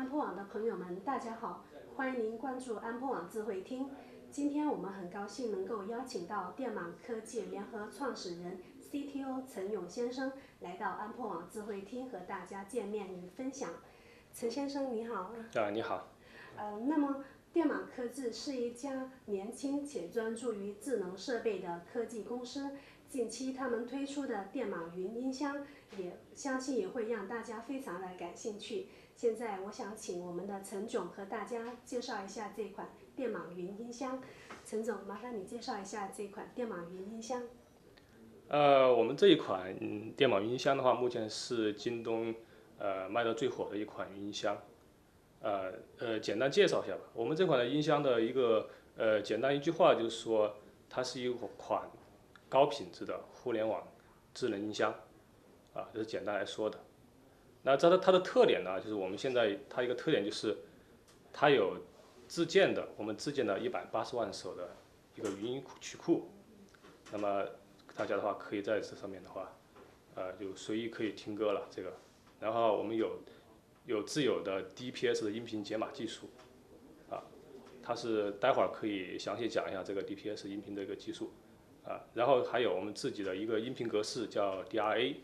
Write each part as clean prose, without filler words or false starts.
安坡网的朋友们，大家好，欢迎您关注安坡网智慧厅。今天我们很高兴能够邀请到电马科技联合创始人 CTO 陈勇先生来到安坡网智慧厅和大家见面与分享。陈先生你好。你好。那么电马科技是一家年轻且专注于智能设备的科技公司。近期他们推出的电马云音箱，相信也会让大家非常的感兴趣。现在我想请我们的陈总和大家介绍一下这款电马云音箱。陈总，麻烦你介绍一下这款电马云音箱。我们这一款电马云音箱的话，目前是京东卖的最火的一款云音箱。简单介绍一下吧。我们这款的音箱的一个简单一句话就是说，它是一款高品质的互联网智能音箱，这是简单来说的。那它的特点呢，就是我们现在它一个特点就是它有我们自建的180万首的一个语音曲库。那么大家的话可以在这上面的话，就随意可以听歌了这个。然后我们有自有的 DPS 的音频解码技术，它是待会儿可以详细讲一下这个 DPS 音频的一个技术。然后还有我们自己的一个音频格式叫 DRA，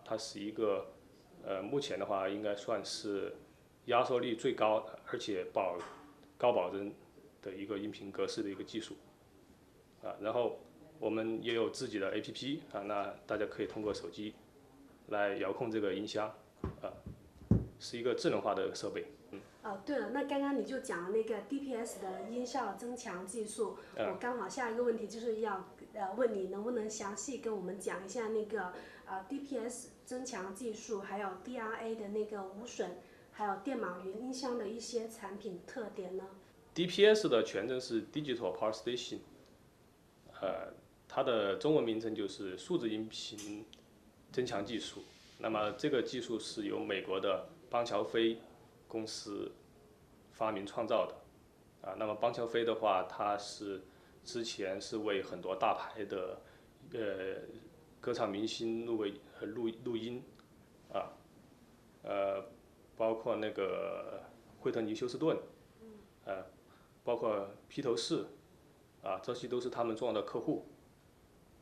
它是一个目前的话应该算是压缩率最高的，而且高保真的一个音频格式的一个技术。然后我们也有自己的 APP，那大家可以通过手机来遥控这个音箱，是一个智能化的设备。对了，那刚刚你就讲了那个 DPS 的音效增强技术，我刚好下一个问题就是要问你能不能详细跟我们讲一下那个DPS 增强技术，还有 DRA 的那个无损，还有电马云音箱的一些产品特点呢？ DPS 的全称是 Digital Power Station，它的中文名称就是数字音频增强技术。那么这个技术是由美国的邦乔飞公司发明创造的。那么邦乔飞的话，它是之前是为很多大牌的歌唱明星录音，包括那个惠特尼休斯顿，包括披头士，这些都是他们重要的客户。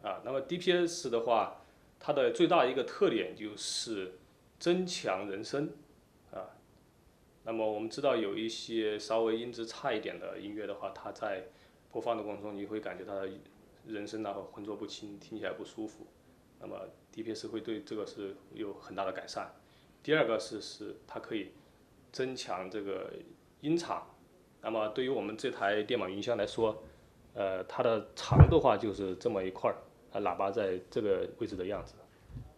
那么 DPS 的话，它的最大一个特点就是增强人声。那么我们知道有一些稍微音质差一点的音乐的话，它在播放的过程中，你会感觉它的人声会浑浊不清，听起来不舒服。那么 DPS 会对这个是有很大的改善。第二个是它可以增强这个音场。那么对于我们这台电马云箱来说，它的长的话就是这么一块喇叭在这个位置的样子。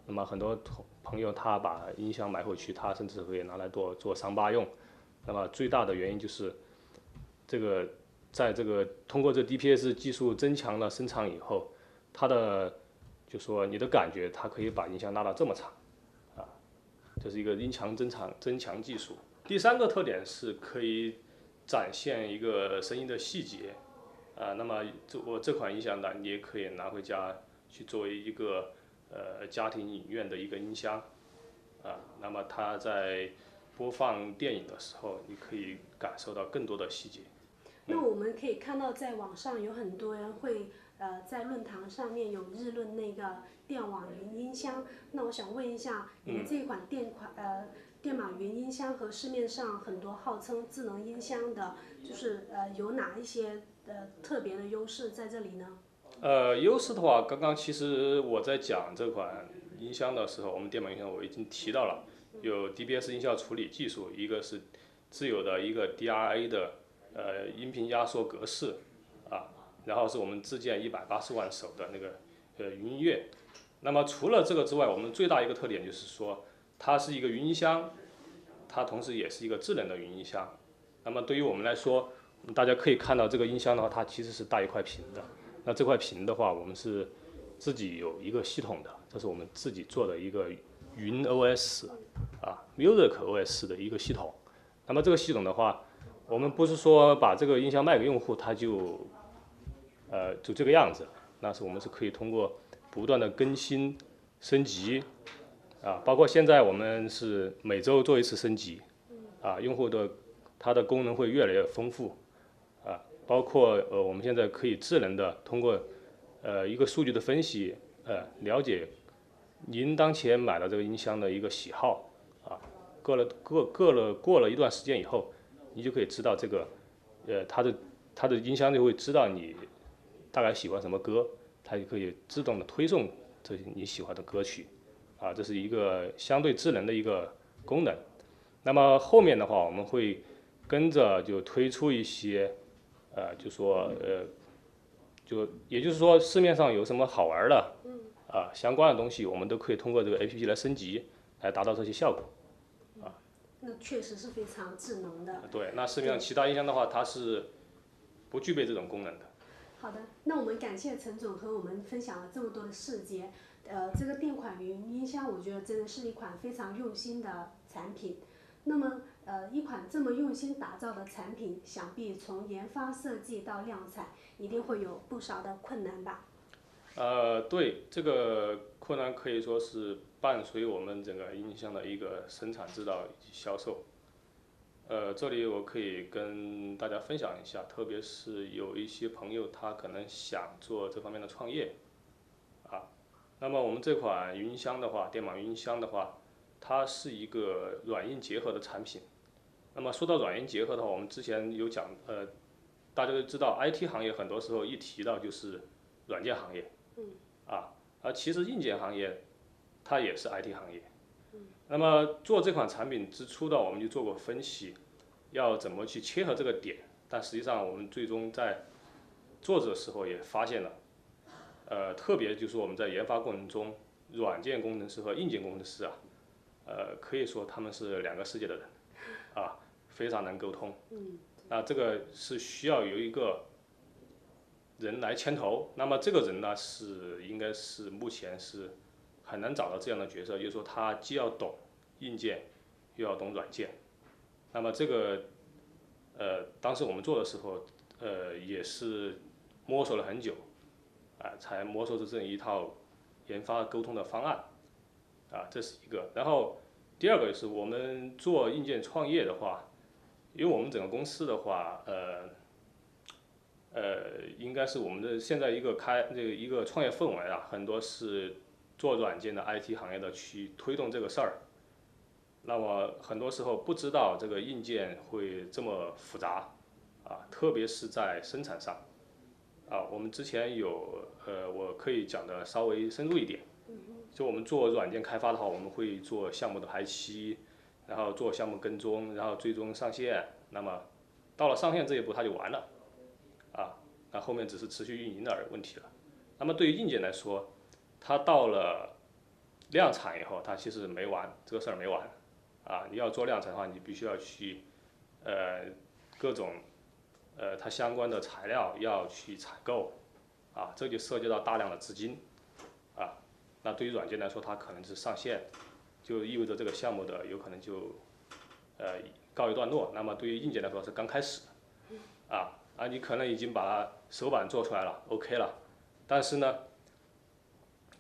那么很多朋友他把音箱买回去，他甚至会拿来做桑巴用。那么最大的原因就是这个在这个通过这 DPS 技术增强了声场以后，它的就说你的感觉，它可以把音箱拉到这么长，这是一个音强增强技术。第三个特点是可以展现一个声音的细节。那么我这款音箱呢，你也可以拿回家去作为一个家庭影院的一个音箱。那么它在播放电影的时候，你可以感受到更多的细节。那我们可以看到在网上有很多人会在论坛上面有议论那个电网云音箱。那我想问一下，你们这一款电马云音箱和市面上很多号称智能音箱的，就是有哪一些特别的优势在这里呢？优势的话，刚刚其实我在讲这款音箱的时候，我们电马音箱我已经提到了，有 DPS 音效处理技术，一个是自有的一个 DRA 的音频压缩格式，然后是我们自建180万首的那个云音乐。那么除了这个之外，我们最大一个特点就是说，它是一个云音箱，它同时也是一个智能的云音箱。那么对于我们来说，大家可以看到这个音箱的话，它其实是带一块屏的。那这块屏的话，我们是自己有一个系统的，这是我们自己做的一个云 OS Music OS 的一个系统。那么这个系统的话，我们不是说把这个音箱卖给用户，它就这个样子。那是我们是可以通过不断的更新升级，包括现在我们是每周做一次升级，用户它的功能会越来越丰富，包括我们现在可以智能的通过一个数据的分析，了解您当前买的这个音箱的一个喜好，过了一段时间以后，你就可以知道这个它的音箱就会知道你大概喜欢什么歌，它就可以自动的推送这些你喜欢的歌曲，这是一个相对智能的一个功能。那么后面的话，我们会跟着就推出一些，也就是说市面上有什么好玩的，相关的东西，我们都可以通过这个 APP 来升级，来达到这些效果。那确实是非常智能的。对，那市面上其他音箱的话，它是不具备这种功能的。好的，那我们感谢陈总和我们分享了这么多的细节。这个电款云音箱，我觉得真的是一款非常用心的产品。那么，一款这么用心打造的产品，想必从研发设计到量产，一定会有不少的困难吧？对，这个困难可以说是伴随我们整个音箱的一个生产、制造以及销售。这里我可以跟大家分享一下，特别是有一些朋友他可能想做这方面的创业，那么我们这款云音箱的话，电码云音箱的话，它是一个软硬结合的产品。那么说到软硬结合的话，我们之前有讲，大家都知道 IT 行业很多时候一提到就是软件行业，而其实硬件行业它也是 IT 行业。那么做这款产品之初的，我们就做过分析，要怎么去切合这个点。但实际上我们最终在做的时候也发现了，特别就是我们在研发过程中，软件工程师和硬件工程师可以说他们是两个世界的人，非常难沟通。那这个是需要有一个人来牵头，那么这个人呢应该是目前是很难找到这样的角色，就是说他既要懂硬件，又要懂软件。那么这个当时我们做的时候，也是摸索了很久，才摸索出这一套研发沟通的方案，这是一个。然后第二个就是我们做硬件创业的话，因为我们整个公司的话，应该是我们的现在一个创业氛围很多是做软件的 IT 行业的去推动这个事儿。那么很多时候不知道这个硬件会这么复杂，特别是在生产上，我们之前我可以讲的稍微深入一点。就我们做软件开发的话，我们会做项目的排期，然后做项目跟踪，然后最终上线。那么到了上线这一步，它就完了，那后面只是持续运营的问题了。那么对于硬件来说，它到了量产以后，它其实没完，这个事儿没完。你要做量产的话，你必须要去各种它相关的材料要去采购，这就涉及到大量的资金，那对于软件来说，它可能是上线，就意味着这个项目的有可能就告一段落。那么对于硬件来说是刚开始，你可能已经把它手板做出来了 ，OK 了，但是呢，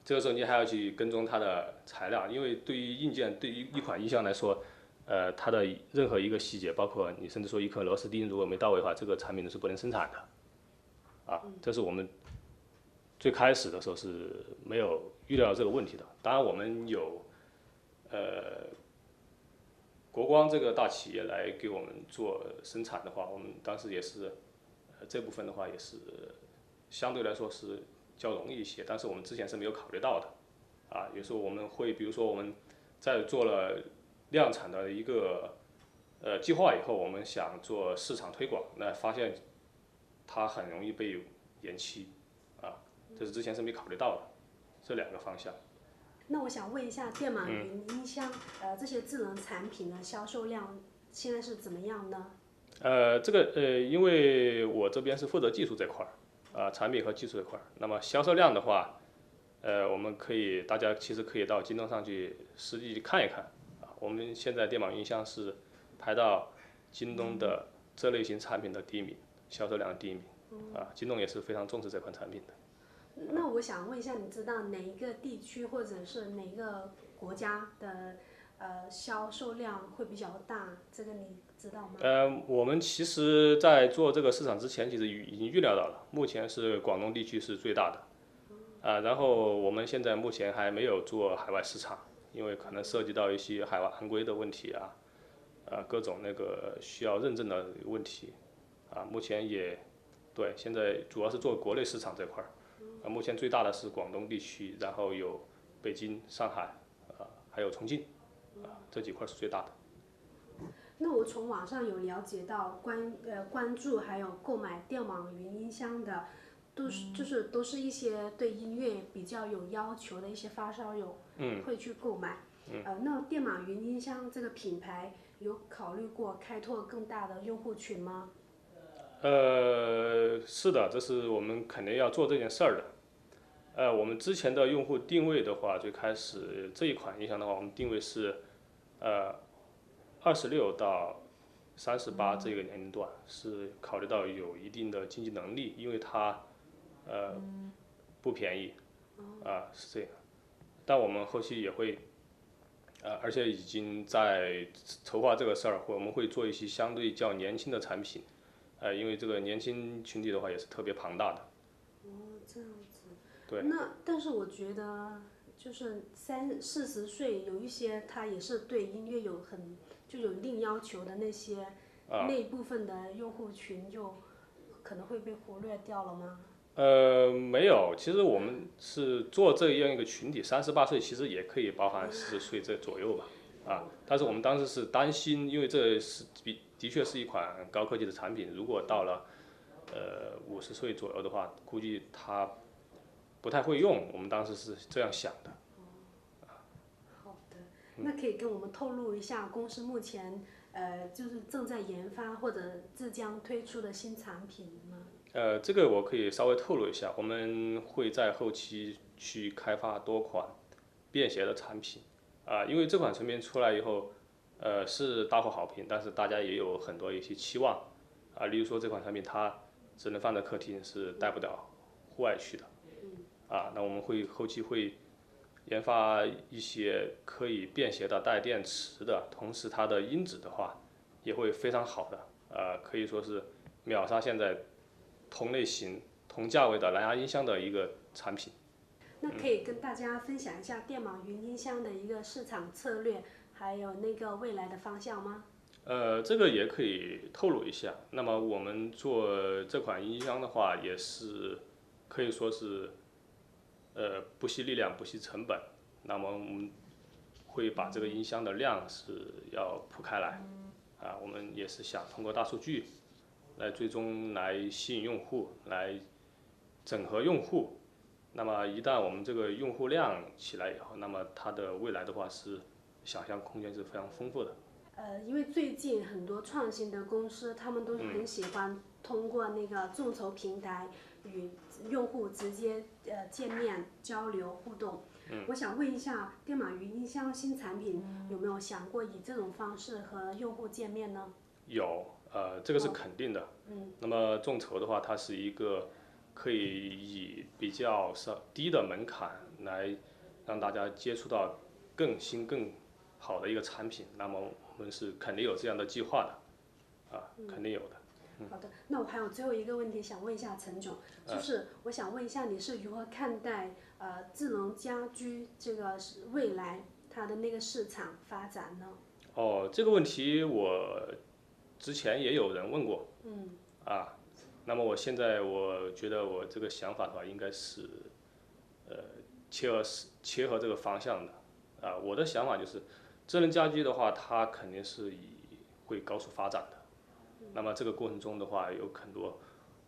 这个时候你还要去跟踪它的材料，因为对于硬件，对于一款音箱来说，它的任何一个细节，包括你甚至说一颗螺丝钉如果没到位的话，这个产品是不能生产的，这是我们最开始的时候是没有预料到这个问题的。当然我们有国光这个大企业来给我们做生产的话，我们当时也是这部分的话也是相对来说是较容易一些，但是我们之前是没有考虑到的，有时候我们会比如说我们在做了量产的一个计划以后，我们想做市场推广，那发现它很容易被延期，这是之前是没考虑到的，这两个方向。那我想问一下，电码云音箱，这些智能产品的销售量现在是怎么样呢？这个因为我这边是负责技术这块儿，产品和技术这块儿。那么销售量的话，我们大家其实可以到京东上去实际去看一看，我们现在电码云音箱是排到京东的这类型产品的第一名，销售量的第一名，京东也是非常重视这款产品的。那我想问一下，你知道哪一个地区或者是哪一个国家的销售量会比较大，这个你知道吗？我们其实在做这个市场之前，其实已经预料到了，目前是广东地区是最大的。然后我们现在目前还没有做海外市场，因为可能涉及到一些海外行规的问题啊，各种那个需要认证的问题，目前也对，现在主要是做国内市场这块儿，目前最大的是广东地区，然后有北京、上海，还有重庆，这几块是最大的。那我从网上有了解到关注还有购买电网云音箱的，都是一些对音乐比较有要求的一些发烧友，会去购买。那电马云音箱这个品牌有考虑过开拓更大的用户群吗？是的，这是我们肯定要做这件事儿的。我们之前的用户定位的话，最开始这一款音箱的话，我们定位是26到38这个年龄段，是考虑到有一定的经济能力，因为它不便宜，是这样。但我们后期也会，而且已经在筹划这个事儿，我们会做一些相对较年轻的产品，因为这个年轻群体的话也是特别庞大的。这样子。对。那但是我觉得，就是30、40岁，有一些他也是对音乐就有一定要求的那些，那一部分的用户群就可能会被忽略掉了吗？没有，其实我们是做这样一个群体，38岁其实也可以包含40岁这左右吧，但是我们当时是担心，因为这是的确是一款高科技的产品，如果到了50岁左右的话，估计他不太会用，我们当时是这样想的。好的，那可以跟我们透露一下公司目前就是正在研发或者即将推出的新产品吗？这个我可以稍微透露一下，我们会在后期去开发多款便携的产品，因为这款产品出来以后，是大获好评，但是大家也有很多一些期望，例如说这款产品它只能放在客厅，是带不了户外去的，那我们后期会研发一些可以便携的带电池的，同时它的音质的话也会非常好的，可以说是秒杀现在同类型、同价位的蓝牙音箱的一个产品。那可以跟大家分享一下电马云音箱的一个市场策略，还有那个未来的方向吗？这个也可以透露一下。那么我们做这款音箱的话，也是可以说是不惜力量、不惜成本。那么我们会把这个音箱的量是要铺开来，我们也是想通过大数据来最终来吸引用户，来整合用户。那么一旦我们这个用户量起来以后，那么它的未来的话是想象空间是非常丰富的。因为最近很多创新的公司，他们都很喜欢通过那个众筹平台与用户直接见面交流互动。我想问一下，电马云音箱新产品有没有想过以这种方式和用户见面呢？有，这个是肯定的。那么众筹的话，它是一个可以以比较低的门槛来让大家接触到更新更好的一个产品。那么我们是肯定有这样的计划的，肯定有的。好的，那我还有最后一个问题想问一下陈总，就是我想问一下你是如何看待智能家居这个未来它的那个市场发展呢？这个问题我之前也有人问过，那么我现在我觉得我这个想法的话，应该是切合这个方向的，我的想法就是，智能家居的话，它肯定是会高速发展的。那么这个过程中的话，有很多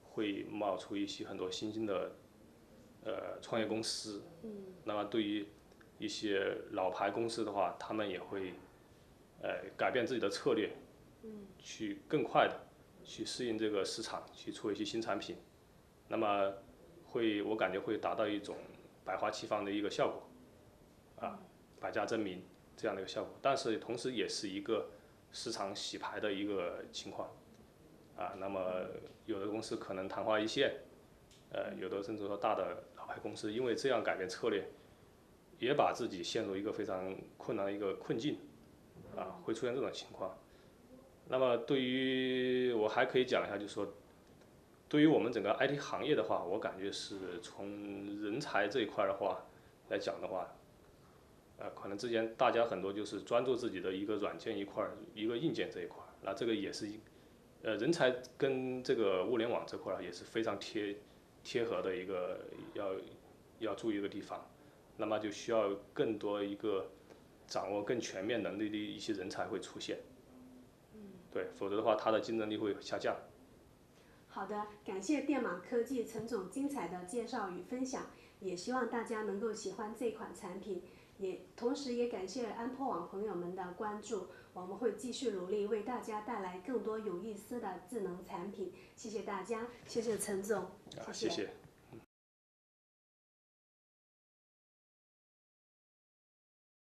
会冒出一些很多新兴的创业公司。那么对于一些老牌公司的话，他们也会改变自己的策略，去更快的去适应这个市场，去出一些新产品。那么我感觉会达到一种百花齐放的一个效果，百家争鸣这样的一个效果。但是同时也是一个市场洗牌的一个情况。那么有的公司可能昙花一现，有的甚至说大的老牌公司因为这样改变策略，也把自己陷入一个非常困难的一个困境，会出现这种情况。那么对于我还可以讲一下，就是说，对于我们整个 IT 行业的话，我感觉是从人才这一块的话来讲的话，可能之前大家很多就是专注自己的一个软件一块一个硬件这一块那这个也是人才跟这个物联网这块也是非常贴合的一个要注意的地方。那么就需要更多一个掌握更全面能力的一些人才会出现。对，否则的话，它的竞争力会下降。好的，感谢电马科技陈总精彩的介绍与分享，也希望大家能够喜欢这款产品，同时也感谢安坡网朋友们的关注，我们会继续努力为大家带来更多有意思的智能产品。谢谢大家，谢谢陈总，谢谢。